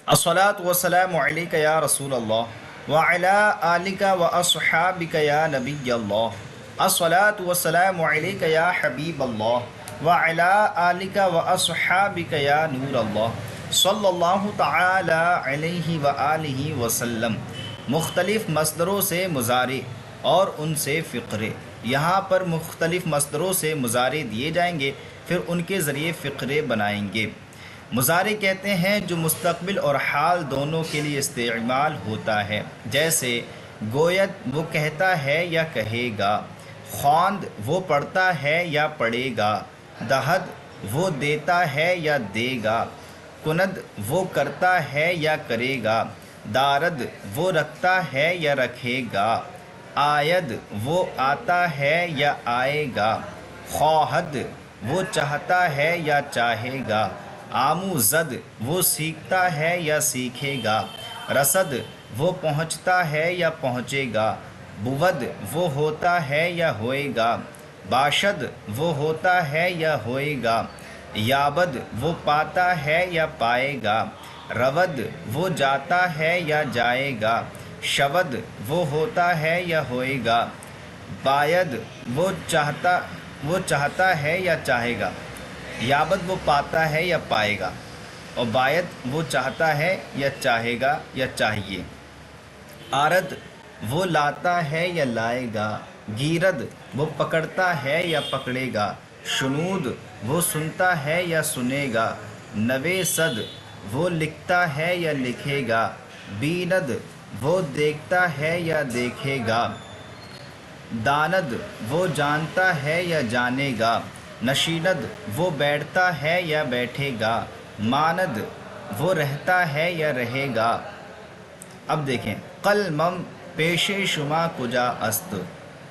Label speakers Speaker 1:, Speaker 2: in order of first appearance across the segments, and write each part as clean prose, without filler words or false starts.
Speaker 1: الصلاۃ والسلام علیک یا رسول اللہ وعلی آلک و اصحابک یا نبی اللہ۔ الصلاۃ والسلام علیک یا حبیب اللہ وعلی آلک و اصحابک یا نور اللہ صلی اللہ تعالی علیہ وآلہ وسلم۔ مختلف مصدروں سے مضارع اور ان سے فقرے، یہاں پر مختلف مصدروں سے مضارع دیے جائیں گے، پھر ان کے ذریعے فقرے بنائیں گے۔ مضارع کہتے ہیں جو مستقبل اور حال دونوں کے لیے استعمال ہوتا ہے، جیسے گوید وہ کہتا ہے یا کہے گا، خواند وہ پڑھتا ہے یا پڑھے گا، دہد وہ دیتا ہے یا دے گا، کند وہ کرتا ہے یا کرے گا، دارد وہ رکھتا ہے یا رکھے گا، آید وہ آتا ہے یا آئے گا، خواہد وہ چاہتا ہے یا چاہے گا، آموزد وہ سیکھتا ہے یا سیکھے گا، رسد وہ پہنچتا ہے یا پہنچے گا، بود وہ ہوتا ہے یا ہوئے گا، باشد وہ ہوتا ہے یا ہوئے گا، یابد وہ پاتا ہے یا پائے گا، رود وہ جاتا ہے یا جائے گا، شود وہ ہوتا ہے یا ہوئے گا، باید وہ چاہتا ہے یا چاہے گا، یابد وہ پاتا ہے یا پائے گا، اور باید وہ چاہتا ہے یا چاہے گا یا چاہیے، آرد وہ لاتا ہے یا لائے گا، گیرد وہ پکڑتا ہے یا پکڑے گا، شنود وہ سنتا ہے یا سنے گا، نویسد وہ لکھتا ہے یا لکھے گا، بیند وہ دیکھتا ہے یا دیکھے گا، داند وہ جانتا ہے یا جانے گا، نشیند وہ بیٹھتا ہے یا بیٹھے گا، ماند وہ رہتا ہے یا رہے گا۔ اب دیکھیں، قلمم پیش شما کجا است،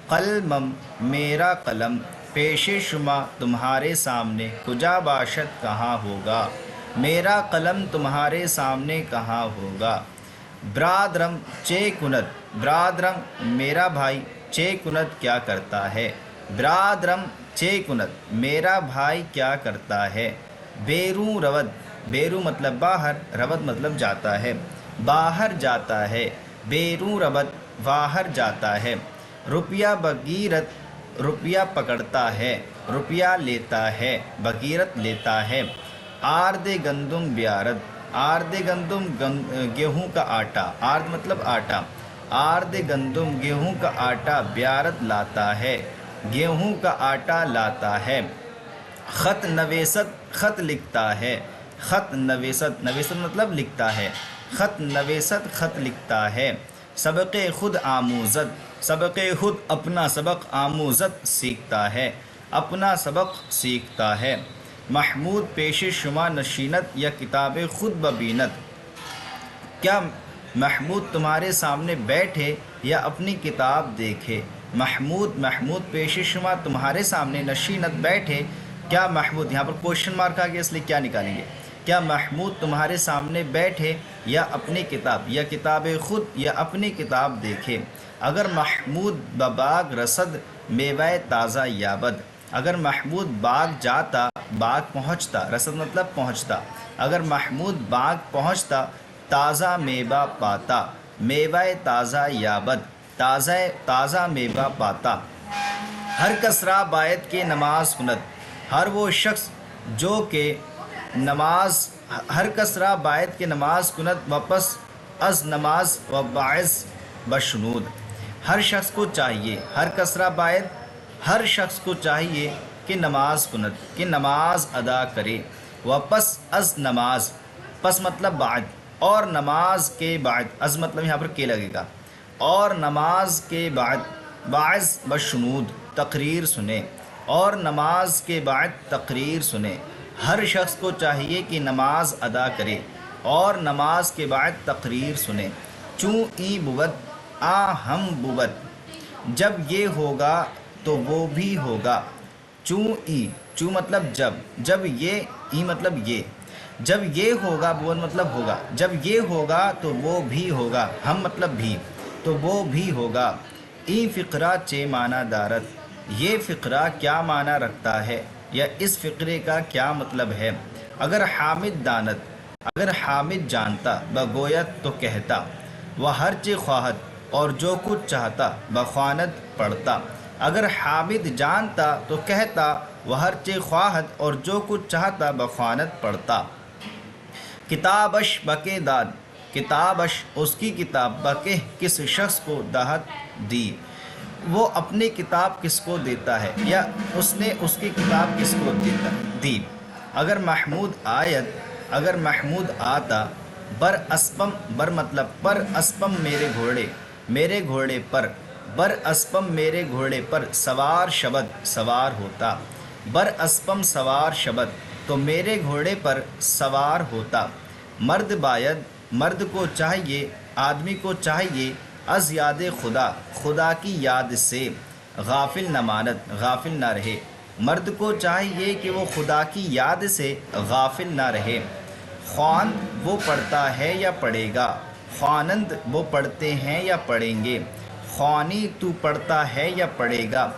Speaker 1: قلمم میرا قلم، پیش شما تمہارے سامنے، کجا باشد کہاں ہوگا، میرا قلم تمہارے سامنے کہاں ہوگا۔ برادرم چے کند، برادرم میرا بھائی، چے کند کیا کرتا ہے، برادرم چے کند میرا بھائی کیا کرتا ہے۔ بیروں رود، بیروں مطلب باہر، رود مطلب جاتا ہے، باہر جاتا ہے، بیروں رود باہر جاتا ہے۔ روپیہ بگیرت روپیہ پکڑتا ہے، روپیہ لیتا ہے، بگیرت لیتا ہے۔ آرد گندم بیارد، آرد گندم گیہوں کا آٹا، آرد مطلب آٹا، آرد گندم گیہوں کا آٹا بیارد لاتا ہے، گیہوں کا آٹا لاتا ہے۔ خط نویست خط لکھتا ہے، خط نویست، نویست مطلب لکھتا ہے، خط نویست خط لکھتا ہے۔ سبق خود آموزد، سبق خود اپنا سبق، آموزد سیکھتا ہے، اپنا سبق سیکھتا ہے۔ محمود پیش شما نشینت یا کتاب خود ببیند، کیا محمود تمہارے سامنے بیٹھے یا اپنی کتاب دیکھے۔ محمود، محمود پیش شما تمہارے سامنے، نشینت بیٹھے، کیا محمود، یہاں پر کوشچن مارک آ گیا اس لیے کیا نکالیں گے، کیا محمود تمہارے سامنے بیٹھے یا اپنی کتاب، یا کتاب خود یا اپنی کتاب دیکھے۔ اگر محمود بباغ رسد میوہ تازہ یابد، اگر محمود باغ جاتا، باغ پہنچتا، رسد مطلب پہنچتا، اگر محمود باغ پہنچتا تازہ میوہ پاتا، میوہ تازہ یابد تازہ میوہ پاتا۔ ہر کسرا باید کے نماز کند، ہر وہ شخص جو کہ نماز، ہر کسرا باید کے نماز کند واپس از نماز و باعث بشنود، ہر شخص کو چاہیے، ہر کسرا باید ہر شخص کو چاہیے کہ نماز کند، کہ نماز ادا کرے، واپس از نماز، پس مطلب بعد، اور نماز کے بعد، از مطلب یہاں پر کے لگے گا، اور نماز کے بعد باعث بشنود تقریر سنے، اور نماز کے بعد تقریر سنے۔ ہر شخص کو چاہیے کہ نماز ادا کرے اور نماز کے بعد تقریر سنے۔ چوں ای بود آ ہم بود، جب یہ ہوگا تو وہ بھی ہوگا۔ چوں ای، چوں مطلب جب، جب یہ، ای مطلب یہ، جب یہ ہوگا، بود مطلب ہوگا، جب یہ ہوگا تو وہ بھی ہوگا، ہم مطلب بھی، تو وہ بھی ہوگا۔ ای فقرہ چے معنی دارت، یہ فقرہ کیا معنی رکھتا ہے، یا اس فقرے کا کیا مطلب ہے۔ اگر حامد داند، اگر حامد جانتا بگویت تو کہتا، وہ ہر چیز خواہد اور جو کچھ چاہتا بخواند پڑھتا۔ اگر حامد جانتا تو کہتا، وہ ہر چیز خواہد اور جو کچھ چاہتا بخواند پڑھتا۔ کتابش بکے داد، کتابش اس کی کتاب، بکے کس شخص کو دہت دی، وہ اپنی کتاب کس کو دیتا ہے یا اس نے اس کی کتاب کس کو دی۔ اگر محمود آیت، اگر محمود آتا، بر اسپم، بر مطلب پر اسپم میرے گھوڑے پر، بر اسپم میرے گھوڑے پر سوار شبد سوار ہوتا، بر اسپم سوار شبد تو میرے گھوڑے پر سوار ہوتا۔ مرد باید، مرد کو چاہیے، آدمی کو چاہیے، از یاد خدا، خدا کی یاد سے غافل نہ ماند، غافل نہ رہے۔ مرد کو چاہیے کہ وہ خدا کی یاد سے غافل نہ رہے۔ خواند وہ پڑھتا ہے یا پڑھے گا، خوانند وہ پڑھتے ہیں یا پڑھیں گے۔ خوانی تو پڑھتا ہے یا پڑھے گا،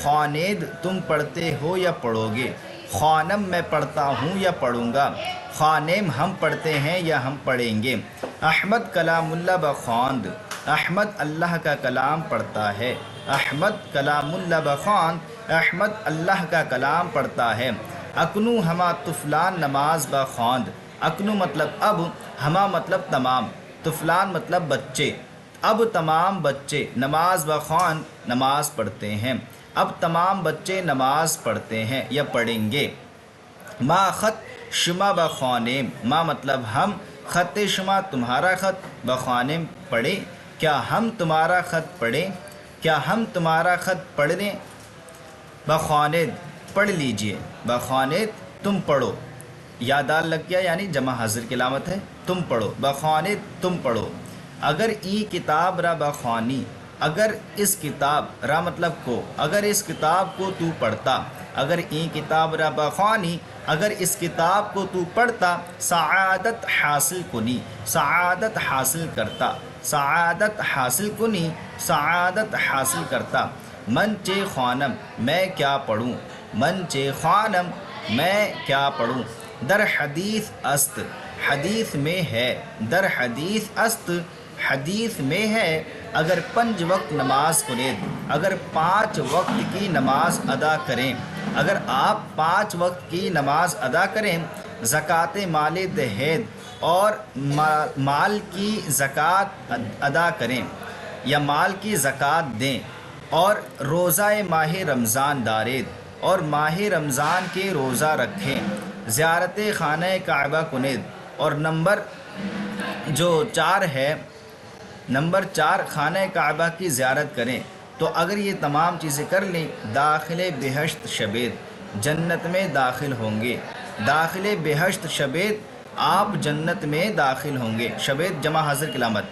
Speaker 1: خوانید تم پڑھتے ہو یا پڑھو گے۔ خوانم میں پڑھتا ہوں یا پڑھوں گا، خوانیم ہم پڑھتے ہیں یا ہم پڑھیں گے۔ احمد کلام اللہ بخواند، احمد اللہ کا کلام پڑھتا ہے۔ احمد کلام اللہ بخواند، احمد اللہ کا کلام پڑھتا ہے۔ اکنو ہما طفلان نماز بخواند، اکنو مطلب اب، ہما مطلب تمام، طفلان مطلب بچے، اب تمام بچے نماز بخواند نماز پڑھتے ہیں، اب تمام بچے نماز پڑھتے ہیں یا پڑھیں گے۔ ما خط شما بخوانیم، ما مطلب ہم، خط شما تمہارا خط، بخوانیم پڑھیں، کیا ہم تمہارا خط پڑھیں، کیا ہم تمہارا خط پڑھ لیں۔ بخواند پڑھ لیجئے، بخواند تم پڑھو، یا دال لگ گیا یعنی جمع حاضر کی علامت ہے، تم پڑھو، بخواند تم پڑھو۔ اگر ای کتاب را بخوانی، اگر اس کتاب را مطلب کو، اگر اس کتاب کو تو پڑھتا، اگر ای کتاب را بخوانی، اگر اس کتاب کو تو پڑھتا، سعادت حاصل کنی، سعادت حاصل کرتا، سعادت حاصل کنی، سعادت حاصل کرتا۔ من چے خوانم میں کیا پڑھوں، من چے خوانم میں کیا پڑھوں۔ در حدیث است، حدیث میں ہے، در حدیث است، حدیث میں ہے۔ اگر 5 وقت نماز کنید، اگر 5 وقت کی نماز ادا کریں، اگر آپ 5 وقت کی نماز ادا کریں، زکوٰۃ مال دہید اور مال کی زکوٰۃ ادا کریں یا مال کی زکوٰۃ دیں، اور روزہ ماہ رمضان دارید اور ماہ رمضان کے روزہ رکھیں، زیارت خانہ کعبہ کنید، اور نمبر جو 4 ہے، نمبر 4 خانہ کعبہ کی زیارت کریں، تو اگر یہ تمام چیزیں کر لیں، داخل بہشت شبید، جنت میں داخل ہوں گے، داخل بہشت شبید، آپ جنت میں داخل ہوں گے۔ شبید جمع حاضر کی علامت،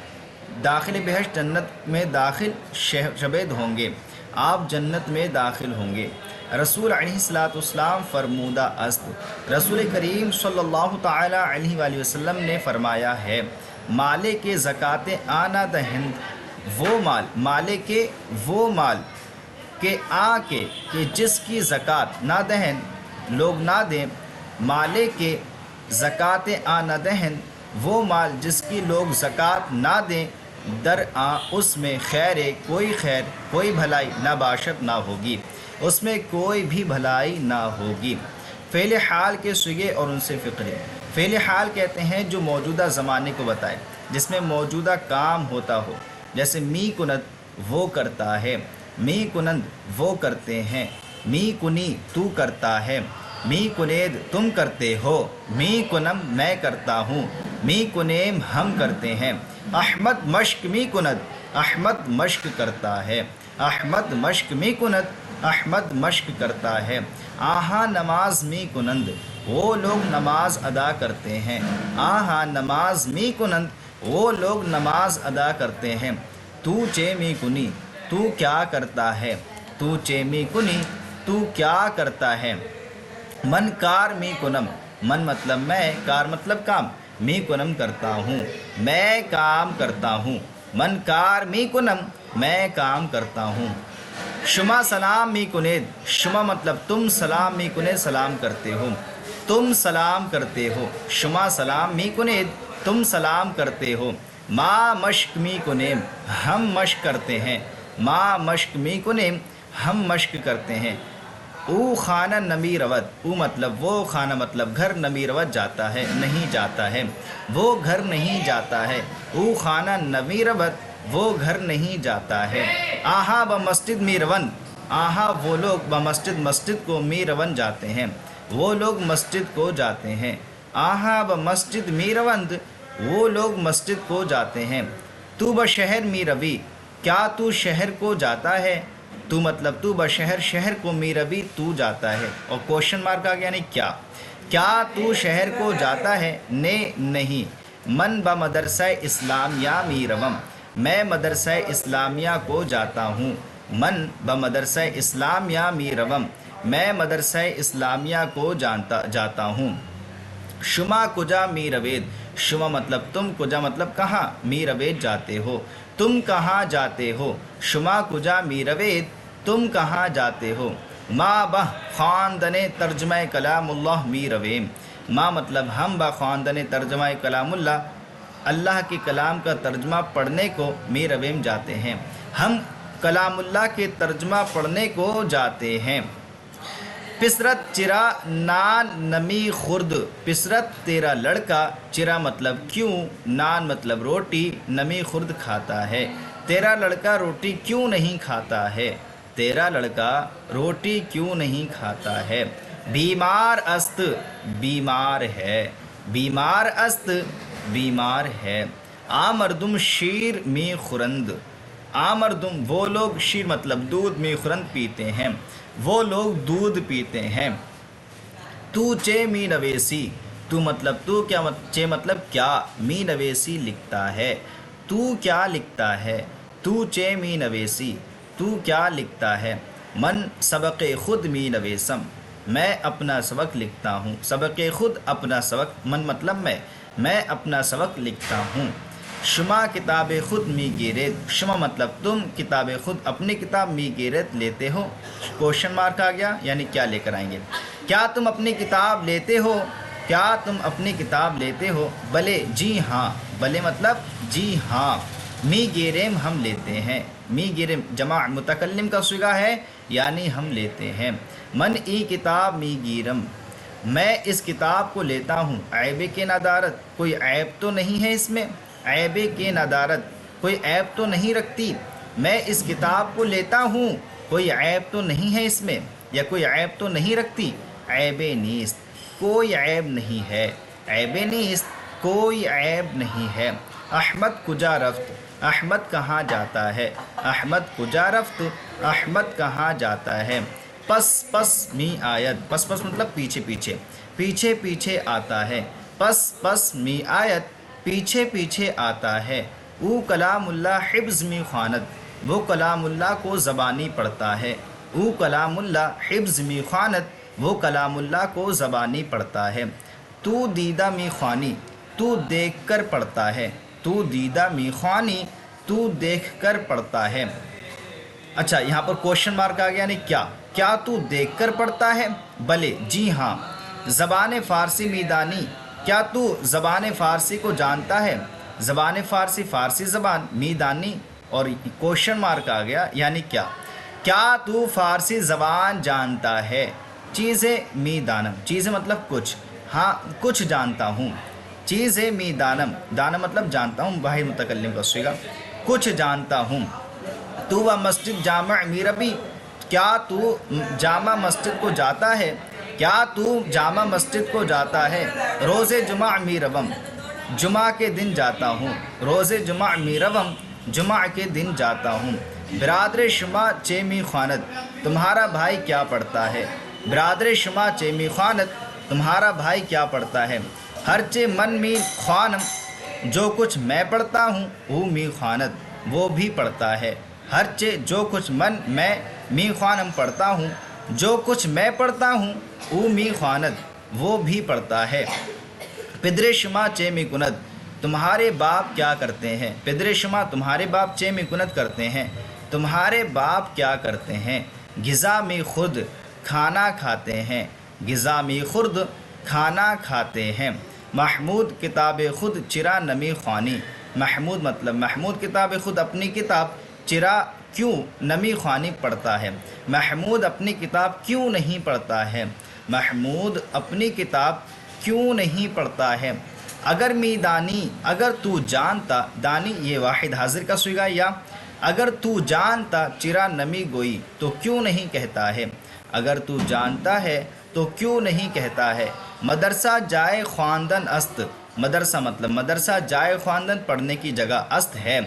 Speaker 1: داخل بہشت جنت میں داخل شبید ہوں گے، آپ جنت میں داخل ہوں گے۔ رسول علیہ السلام فرمودہ است، رسول کریم صلی اللہ تعالی علیہ وآلہ وسلم نے فرمایا ہے، مالے کے زکوٰۃ آنا دہند، وہ مال، مالے کے وہ مال کے آ کے کہ جس کی زکوٰۃ نہ دہن لوگ نہ دیں، مالے کے زکوٰۃ آنا دہن وہ مال جس کی لوگ زکوٰۃ نہ دیں، در آ اس میں خیر کوئی بھلائی نہ باشد نہ ہوگی، اس میں کوئی بھی بھلائی نہ ہوگی۔ فعل حال کے صیغے اور ان سے فقرے۔ فعل حال کہتے ہیں جو موجودہ زمانے کو بتائے، جس میں موجودہ کام ہوتا ہو، جیسے می کند وہ کرتا ہے، می کنند وہ کرتے ہیں، می کنی تو کرتا ہے، می کنید تم کرتے ہو، می کنم میں کرتا ہوں، می کنیم ہم کرتے ہیں۔ احمد مشق می کند، احمد مشق کرتا ہے، احمد مشق می کند، احمد مشق کرتا ہے۔ آہاں نماز می کنند وہ لوگ نماز ادا کرتے ہیں، آہاں نماز می کنند وہ لوگ نماز ادا کرتے ہیں۔ تو چے می کنی تو کیا کرتا ہے، تو چے می کنی تو کیا کرتا ہے۔ من کار می کنم، من مطلب میں، کار مطلب کام، می کنم کرتا ہوں، میں کام کرتا ہوں۔ من کار می کنم میں کام کرتا ہوں۔ شما سلام می کنید، شما مطلب تم، سلام می کنید سلام کرتے ہو۔ تم سلام کرتے ہو. شما سلام می کنید تم سلام کرتے ہو. ما مشک می کنیم ہم مشق کرتے ہیں. ما مشک می کنیم ہم مشق کرتے ہیں. او خانہ نمی رود. او مطلب وہ، خانہ مطلب گھر، نمی رود جاتا ہے، نہیں جاتا ہے، وہ گھر نہیں جاتا ہے. او خانہ نمی رود وہ گھر نہیں جاتا ہے. آہا ب مسجد می رون. آہا وہ لوگ، ب مسجد مسجد کو، می رون جاتے ہیں، وہ لوگ مسجد کو جاتے ہیں. آہا ب مسجد می روند وہ لوگ مسجد کو جاتے ہیں. تو بشہر می روی. کیا تو شہر کو جاتا ہے؟ تو مطلب تو بشہر شہر کو، می روی تو جاتا ہے. اور کوشچن مارک آ گیا، یعنی کیا تو شہر کو جاتا ہے؟ نے نہیں. من ب مدرسہ اسلامیہ می روم. میں مدرسہ اسلامیہ کو جاتا ہوں. من ب مدرسہ اسلامیہ می روم. میں مدرسہ اسلامیہ کو جاتا ہوں. شما کجا می روید. شما مطلب تم، کجا مطلب کہاں، می روید جاتے ہو. تم کہاں جاتے ہو. شما کجا می روید تم کہاں جاتے ہو. ما بہ خواندن ترجمہ کلام اللہ می رویم. ما مطلب ہم با خواندن ترجمہ کلام اللہ، اللہ کے کلام کا ترجمہ پڑھنے کو، می رویم جاتے ہیں. ہم کلام اللہ کے ترجمہ پڑھنے کو جاتے ہیں. پسرت چرا نان نمی خورد. پسرت تیرا لڑکا، چرا مطلب کیوں، نان مطلب روٹی، نمی خورد کھاتا ہے. تیرا لڑکا روٹی کیوں نہیں کھاتا ہے. تیرا لڑکا روٹی کیوں نہیں کھاتا ہے. بیمار است. بیمار ہے. بیمار است بیمار ہے. آ مردم شیر می خورند. آ مردم وہ لوگ، شیر مطلب دودھ، می خورند پیتے ہیں، وہ لوگ دودھ پیتے ہیں. تو چے می نویسی. تو مطلب تو، کیا چے مطلب کیا، می نویسی لکھتا ہے. تو کیا لکھتا ہے. تو چے می نویسی تو کیا لکھتا ہے. من سبق خود می نویسم. میں اپنا سبق لکھتا ہوں. سبق خود اپنا سبق، من مطلب میں اپنا سبق لکھتا ہوں. شما کتاب خود می گیرید. شما مطلب تم، کتاب خود اپنی کتاب، می گیرید لیتے ہو. کوشچن مارک آ گیا، یعنی کیا لے کر آئیں گے. کیا تم اپنی کتاب لیتے ہو. کیا تم اپنی کتاب لیتے ہو. بلے جی ہاں. بلے مطلب جی ہاں. می گیریم ہم لیتے ہیں. می گیریم جمع متکلم کا صیغہ ہے، یعنی ہم لیتے ہیں. من ای کتاب می گیرم. میں اس کتاب کو لیتا ہوں. عیب کے ندارت. کوئی عیب تو نہیں ہے اس میں. عیب کے ندارت، کوئی عیب تو نہیں رکھتی. میں اس کتاب کو لیتا ہوں، کوئی عیب تو نہیں ہے اس میں، یا کوئی عیب تو نہیں رکھتی. عیب نیست. کوئی عیب نہیں ہے. عیب نیست کوئی عیب نہیں ہے. احمد کجا رفت. احمد کہاں جاتا ہے. احمد کجا رفت. احمد کہاں جاتا ہے. پس می آیت. پس مطلب پیچھے پیچھے، پیچھے پیچھے آتا ہے. پس می آیت پیچھے پیچھے آتا ہے. او کلام اللہ حفظ می خواند. وہ کلام اللہ کو زبانی پڑھتا ہے. او کلام اللہ حفظ می خواند. وہ کلام اللہ کو زبانی پڑھتا ہے. تو دیدہ می خوانی. تو دیکھ کر پڑھتا ہے. تو دیدہ می خوانی. تو دیکھ کر پڑھتا ہے. اچھا، یہاں پر کوشچن مارک آ گیا، نہیں کیا تو دیکھ کر پڑھتا ہے. بلے جی ہاں. زبان فارسی میدانی. کیا تو زبان فارسی کو جانتا ہے. زبان فارسی، فارسی زبان، میدانی، اور کوشچن مارک آ گیا، یعنی کیا تو فارسی زبان جانتا ہے. چیزیں می دانم. چیزیں مطلب کچھ، ہاں کچھ جانتا ہوں. چیزیں می دانم. دانم مطلب جانتا ہوں، واحد متکلم کا صیغہ. کچھ جانتا ہوں. تو وہ مسجد جامع می ربی. کیا تو جامع مسجد کو جاتا ہے. کیا تو جامع مسجد کو جاتا ہے. روز جمعہ می روم. جمعہ کے دن جاتا ہوں. روز جمعہ می روم. جمعہ کے دن جاتا ہوں. برادر شما چے می خواند. تمہارا بھائی کیا پڑھتا ہے. برادر شما چے می خواند. تمہارا بھائی کیا پڑھتا ہے. ہر چے من می خوانم. جو کچھ میں پڑھتا ہوں، وہ می خواند وہ بھی پڑھتا ہے. ہر چے جو کچھ میں می خوانم پڑھتا ہوں. جو کچھ میں پڑھتا ہوں، او می خواند وہ بھی پڑھتا ہے. پدر شما چے می کند. تمہارے باپ کیا کرتے ہیں. پدر شما تمہارے باپ چے می کند کرتے ہیں. تمہارے باپ کیا کرتے ہیں. غذا می خورد. کھانا کھاتے ہیں. غذا می خورد کھانا کھاتے ہیں۔ محمود کتاب خود چرا نمی خوانی، محمود مطلب محمود کتاب خود اپنی کتاب چرا کیوں نمی خوانی پڑھتا ہے، محمود اپنی کتاب کیوں نہیں پڑھتا ہے، محمود اپنی کتاب کیوں نہیں پڑھتا ہے۔ اگر می دانی، اگر تو جانتا، دانی یہ واحد حاضر کا صیغہ، یا اگر تو جانتا چرا نمی گوئی تو کیوں نہیں کہتا ہے، اگر تو جانتا ہے تو کیوں نہیں کہتا ہے۔ مدرسہ جائے خواندن است، مدرسہ مطلب مدرسہ جائے خواندن پڑھنے کی جگہ، است ہے،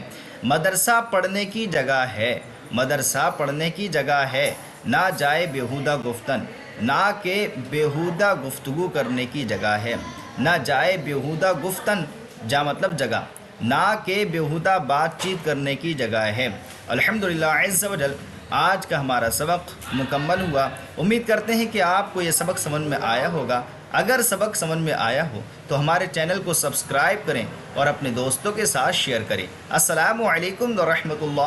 Speaker 1: مدرسہ پڑھنے کی جگہ ہے، مدرسہ پڑھنے کی جگہ ہے۔ نہ جائے بیہودہ گفتن، نہ کہ بیہودہ گفتگو کرنے کی جگہ ہے، نہ جائے بیہودہ گفتن جا مطلب جگہ، نہ کہ بیہودہ بات چیت کرنے کی جگہ ہے۔ الحمدللہ عز و جل آج کا ہمارا سبق مکمل ہوا۔ امید کرتے ہیں کہ آپ کو یہ سبق سمجھ میں آیا ہوگا۔ اگر سبق سمجھ میں آیا ہو تو ہمارے چینل کو سبسکرائب کریں اور اپنے دوستوں کے ساتھ شیئر کریں۔ السلام علیکم ورحمۃ اللہ۔